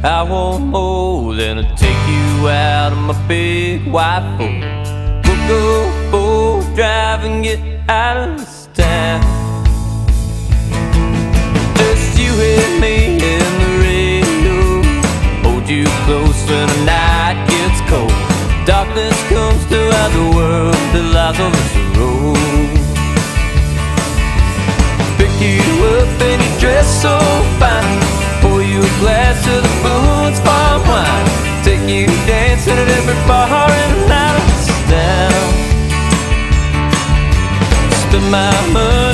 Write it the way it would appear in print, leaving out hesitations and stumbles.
I want more than to take you out of my big white Ford. We'll go for a drive and get out of this town. Just you and me and the radio, hold you close when the night gets cold. Darkness comes to hide the world that lies on this road. Pick you up and you dress so fine, pour you a glass of the Plow farm wine, take you dancing at every bar in the night of this town. Spend my money